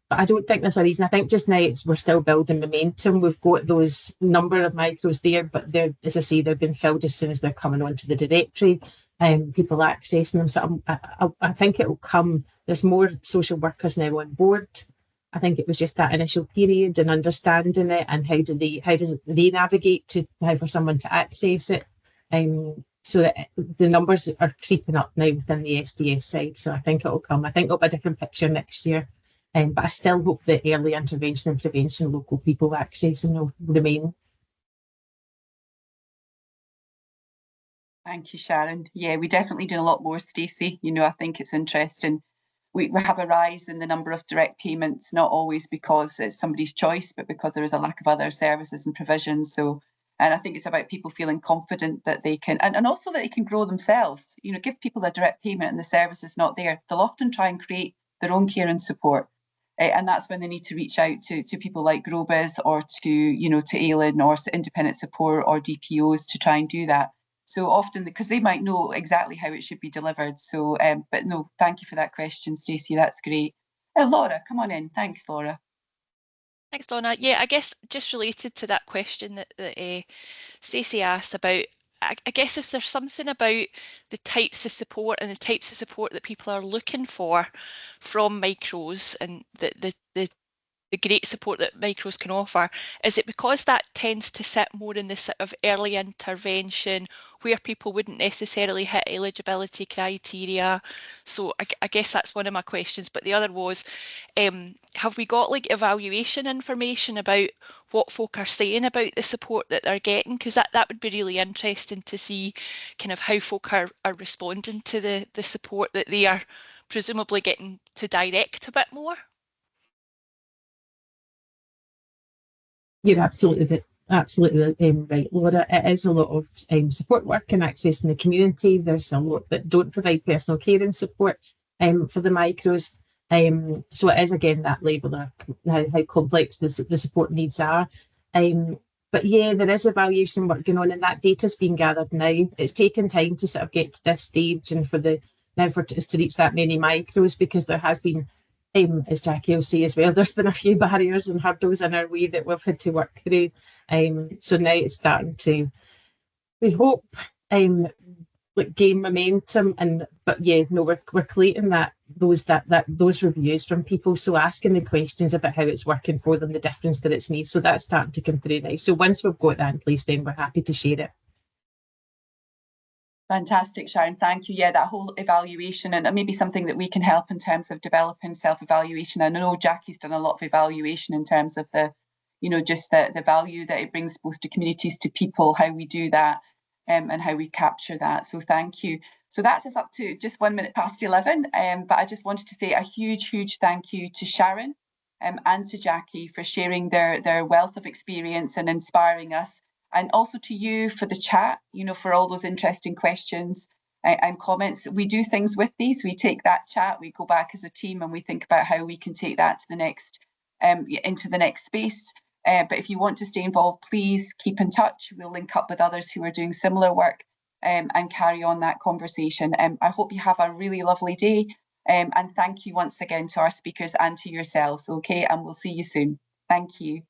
But I don't think there's a reason. I think just now we're still building momentum. We've got those number of micros there, but they're, as I say, they've been filled as soon as they're coming onto the directory. People accessing them. So I think it will come. There's more social workers now on board. I think it was just that initial period and understanding it, and how does they navigate to how for someone to access it. So that the numbers are creeping up now within the SDS side. So I think it will come. I think it'll be a different picture next year. But I still hope that early intervention and prevention, local people accessing will remain. Thank you, Sharon. Yeah, we definitely do a lot more, Stacey. I think it's interesting. We have a rise in the number of direct payments, not always because it's somebody's choice, but because there is a lack of other services and provisions. And I think it's about people feeling confident that they can, and also that they can grow themselves. Give people a direct payment and the service is not there. They'll often try and create their own care and support. And that's when they need to reach out to people like GrowBiz or to AILN or independent support or DPOs to try and do that. So often, because they might know exactly how it should be delivered. So, but no, thank you for that question, Stacey. That's great. Laura, come on in. Thanks, Laura. Thanks, Donna. Yeah, I guess just related to that question that Stacey asked about, I guess is there something about the types of support and the types of support that people are looking for from micros and the great support that micros can offer? Is it because that tends to sit more in the sort of early intervention where people wouldn't necessarily hit eligibility criteria? So I guess that's one of my questions. But the other was, have we got like evaluation information about what folk are saying about the support that they're getting? Because that would be really interesting to see kind of how folk are responding to the support that they are presumably getting to direct a bit more. You're absolutely right, Laura. It is a lot of support work and access in the community. There's a lot that don't provide personal care and support for the micros. So it is again that label of how complex the support needs are. But yeah, there is evaluation work going on, and that data's being gathered now. It's taken time to sort of get to this stage, and for us to reach that many micros, because there has been, as Jackie will say as well, there's been a few barriers and hurdles in our way that we've had to work through. So now it's starting to, we hope, gain momentum. But yeah, no, we're collating those reviews from people, so asking the questions about how it's working for them, the difference that it's made. So that's starting to come through now. So once we've got that in place, then we're happy to share it. Fantastic, Sharon. Thank you. Yeah, that whole evaluation, and maybe something that we can help in terms of developing self-evaluation. And I know Jackie's done a lot of evaluation in terms of just the value that it brings both to communities, to people, how we do that, and how we capture that. So thank you. So that's us up to just 1 minute past 11. But I just wanted to say a huge thank you to Sharon and to Jackie for sharing their wealth of experience and inspiring us. And also to you for the chat, for all those interesting questions and comments. We do things with these. We take that chat, we go back as a team, and we think about how we can take that to the next, into the next space. But if you want to stay involved, please keep in touch. We'll link up with others who are doing similar work and carry on that conversation. I hope you have a really lovely day. And thank you once again to our speakers and to yourselves, okay? And we'll see you soon. Thank you.